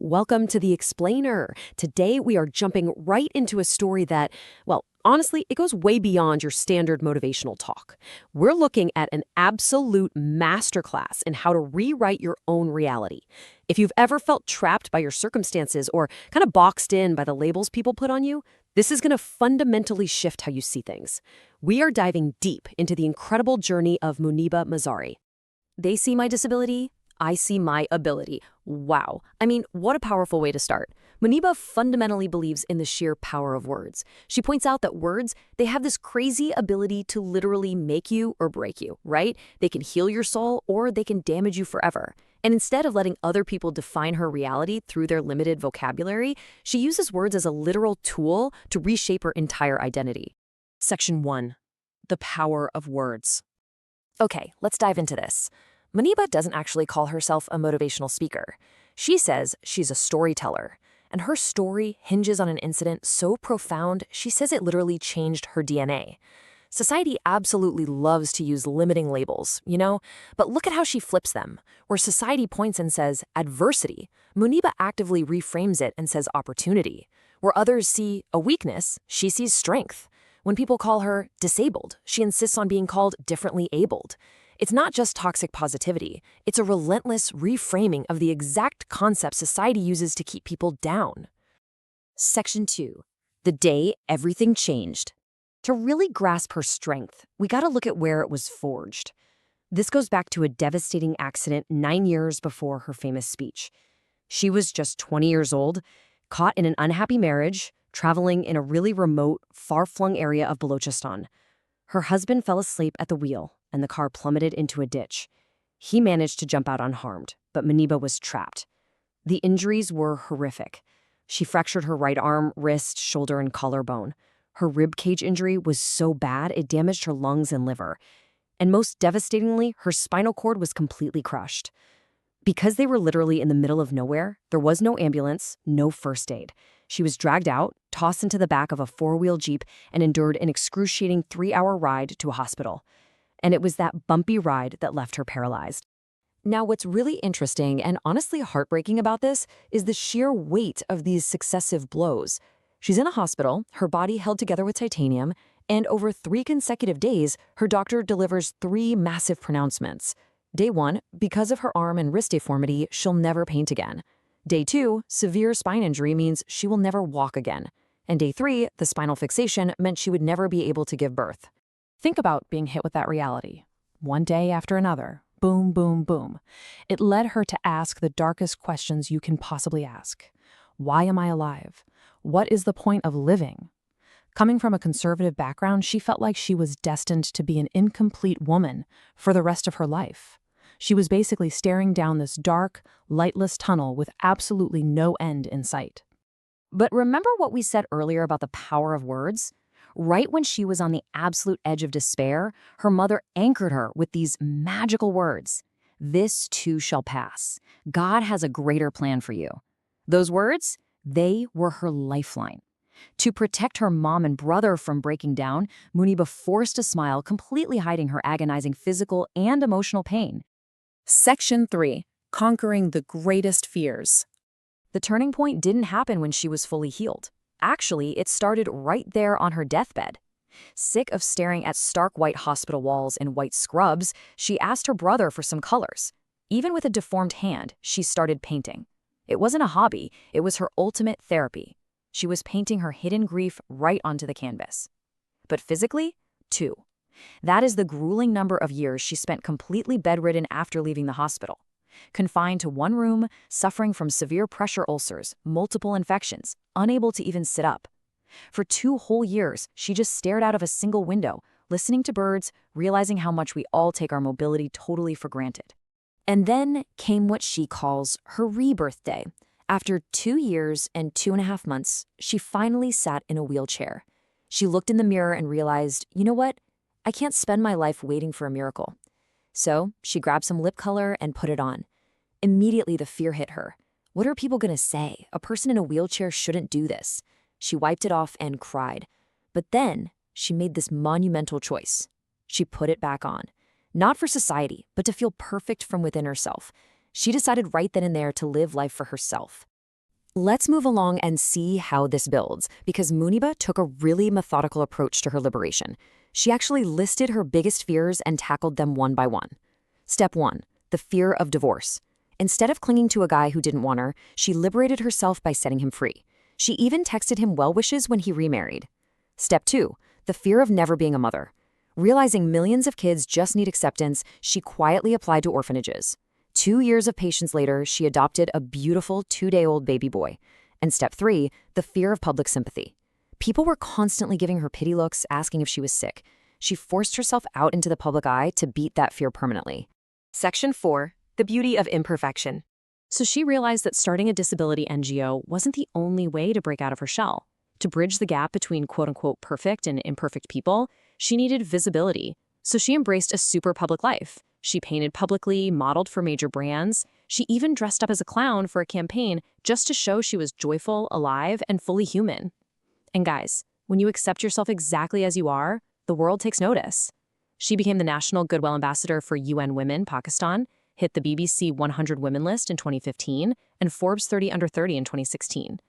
Welcome to The Explainer. Today we are jumping right into a story that, well, honestly, it goes way beyond your standard motivational talk. We're looking at an absolute masterclass in how to rewrite your own reality. If you've ever felt trapped by your circumstances or kind of boxed in by the labels people put on you, this is going to fundamentally shift how you see things. We are diving deep into the incredible journey of Muniba Mazari. They see my disability, I see my ability. Wow. I mean, what a powerful way to start. Muniba fundamentally believes in the sheer power of words. She points out that words, they have this crazy ability to literally make you or break you, right? They can heal your soul or they can damage you forever. And instead of letting other people define her reality through their limited vocabulary, she uses words as a literal tool to reshape her entire identity. Section 1. The power of words. Okay, let's dive into this. Muniba doesn't actually call herself a motivational speaker. She says she's a storyteller, and her story hinges on an incident so profound, she says it literally changed her DNA. Society absolutely loves to use limiting labels, but look at how she flips them. Where society points and says adversity, Muniba actively reframes it and says opportunity. Where others see a weakness, she sees strength. When people call her disabled, she insists on being called differently abled. It's not just toxic positivity, it's a relentless reframing of the exact concept society uses to keep people down. Section 2. The day everything changed. To really grasp her strength, we gotta look at where it was forged. This goes back to a devastating accident 9 years before her famous speech. She was just 20 years old, caught in an unhappy marriage, traveling in a really remote, far-flung area of Balochistan. Her husband fell asleep at the wheel, and the car plummeted into a ditch. He managed to jump out unharmed, but Muniba was trapped. The injuries were horrific. She fractured her right arm, wrist, shoulder, and collarbone. Her rib cage injury was so bad it damaged her lungs and liver. And most devastatingly, her spinal cord was completely crushed. Because they were literally in the middle of nowhere, there was no ambulance, no first aid. She was dragged out, tossed into the back of a four-wheel Jeep, and endured an excruciating 3-hour ride to a hospital. And it was that bumpy ride that left her paralyzed. Now, what's really interesting and honestly heartbreaking about this is the sheer weight of these successive blows. She's in a hospital, her body held together with titanium, and over 3 consecutive days, her doctor delivers 3 massive pronouncements. Day 1, because of her arm and wrist deformity, she'll never paint again. Day 2, severe spine injury means she will never walk again. And Day 3, the spinal fixation meant she would never be able to give birth. Think about being hit with that reality. One day after another, boom, boom, boom. It led her to ask the darkest questions you can possibly ask. Why am I alive? What is the point of living? Coming from a conservative background, she felt like she was destined to be an incomplete woman for the rest of her life. She was basically staring down this dark, lightless tunnel with absolutely no end in sight. But remember what we said earlier about the power of words? Right when she was on the absolute edge of despair, her mother anchored her with these magical words. This too shall pass. God has a greater plan for you. Those words, they were her lifeline. To protect her mom and brother from breaking down, Muniba forced a smile, completely hiding her agonizing physical and emotional pain. Section 3. Conquering the greatest fears. The turning point didn't happen when she was fully healed. Actually, it started right there on her deathbed. Sick of staring at stark white hospital walls and white scrubs, she asked her brother for some colors. Even with a deformed hand, she started painting. It wasn't a hobby, it was her ultimate therapy. She was painting her hidden grief right onto the canvas. But physically, 2. That is the grueling number of years she spent completely bedridden after leaving the hospital. Confined to one room, suffering from severe pressure ulcers, multiple infections, unable to even sit up. For 2 whole years, she just stared out of a single window, listening to birds, realizing how much we all take our mobility totally for granted. And then came what she calls her rebirth day. After 2 years and 2.5 months, she finally sat in a wheelchair. She looked in the mirror and realized, you know what? I can't spend my life waiting for a miracle. So she grabbed some lip color and put it on. Immediately the fear hit her. What are people gonna say? A person in a wheelchair shouldn't do this. She wiped it off and cried. But then she made this monumental choice. She put it back on. Not for society, but to feel perfect from within herself. She decided right then and there to live life for herself. Let's move along and see how this builds, because Muniba took a really methodical approach to her liberation. She actually listed her biggest fears and tackled them one by one. Step 1. The fear of divorce. Instead of clinging to a guy who didn't want her, she liberated herself by setting him free. She even texted him well wishes when he remarried. Step 2. The fear of never being a mother. Realizing millions of kids just need acceptance, she quietly applied to orphanages. 2 years of patience later, she adopted a beautiful 2-day-old baby boy. And step 3, the fear of public sympathy. People were constantly giving her pity looks, asking if she was sick. She forced herself out into the public eye to beat that fear permanently. Section 4. The beauty of imperfection. So she realized that starting a disability NGO wasn't the only way to break out of her shell. To bridge the gap between quote-unquote perfect and imperfect people, she needed visibility. So she embraced a super public life. She painted publicly, modeled for major brands. She even dressed up as a clown for a campaign just to show she was joyful, alive, and fully human. And guys, when you accept yourself exactly as you are, the world takes notice. She became the National Goodwill Ambassador for UN Women, Pakistan, hit the BBC 100 Women list in 2015, and Forbes 30 Under 30 in 2016.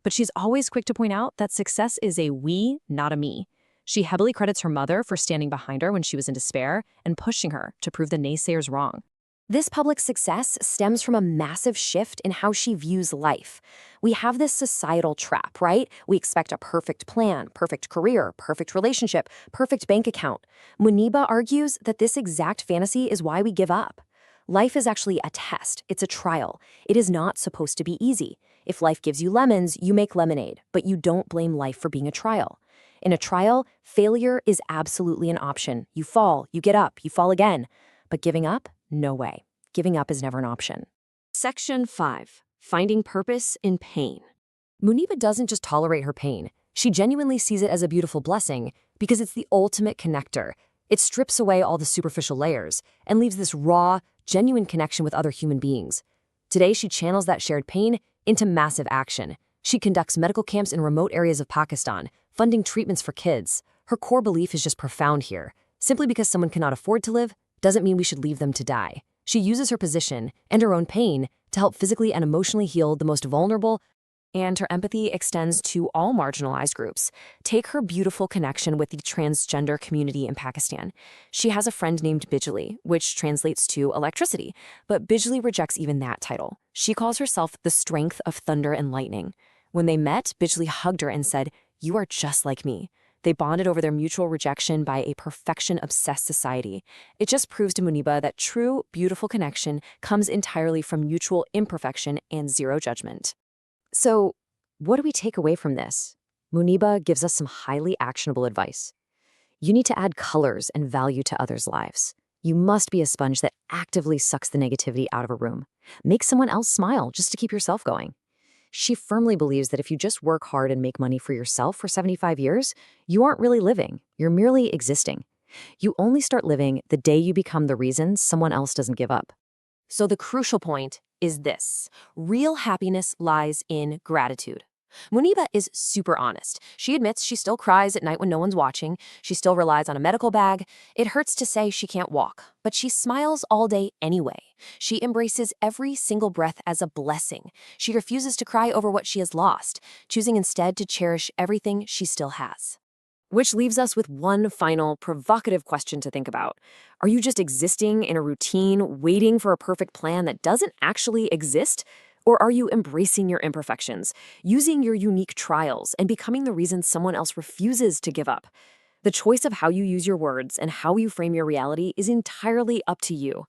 But she's always quick to point out that success is a we, not a me. She heavily credits her mother for standing behind her when she was in despair and pushing her to prove the naysayers wrong. This public success stems from a massive shift in how she views life. We have this societal trap, right? We expect a perfect plan, perfect career, perfect relationship, perfect bank account. Muniba argues that this exact fantasy is why we give up. Life is actually a test. It's a trial. It is not supposed to be easy. If life gives you lemons, you make lemonade, but you don't blame life for being a trial. In a trial, failure is absolutely an option. You fall, you get up, you fall again. But giving up? No way. Giving up is never an option. Section 5. Finding purpose in pain. Muniba doesn't just tolerate her pain. She genuinely sees it as a beautiful blessing because it's the ultimate connector. It strips away all the superficial layers and leaves this raw, genuine connection with other human beings. Today, she channels that shared pain into massive action. She conducts medical camps in remote areas of Pakistan, funding treatments for kids. Her core belief is just profound here. Simply because someone cannot afford to live doesn't mean we should leave them to die. She uses her position and her own pain to help physically and emotionally heal the most vulnerable, and her empathy extends to all marginalized groups. Take her beautiful connection with the transgender community in Pakistan. She has a friend named Bijli, which translates to electricity, but Bijli rejects even that title. She calls herself the strength of thunder and lightning. When they met, Bijli hugged her and said, "You are just like me." They bonded over their mutual rejection by a perfection-obsessed society. It just proves to Muniba that true, beautiful connection comes entirely from mutual imperfection and zero judgment. So, what do we take away from this? Muniba gives us some highly actionable advice. You need to add colors and value to others' lives. You must be a sponge that actively sucks the negativity out of a room. Make someone else smile just to keep yourself going. She firmly believes that if you just work hard and make money for yourself for 75 years, you aren't really living. You're merely existing. You only start living the day you become the reason someone else doesn't give up. So the crucial point is this: real happiness lies in gratitude. Muniba is super honest. She admits she still cries at night when no one's watching. She still relies on a medical bag. It hurts to say she can't walk, but she smiles all day anyway. She embraces every single breath as a blessing. She refuses to cry over what she has lost, choosing instead to cherish everything she still has. Which leaves us with one final provocative question to think about. Are you just existing in a routine, waiting for a perfect plan that doesn't actually exist? Or are you embracing your imperfections, using your unique trials, and becoming the reason someone else refuses to give up? The choice of how you use your words and how you frame your reality is entirely up to you.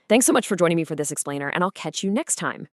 Thanks so much for joining me for this explainer, and I'll catch you next time.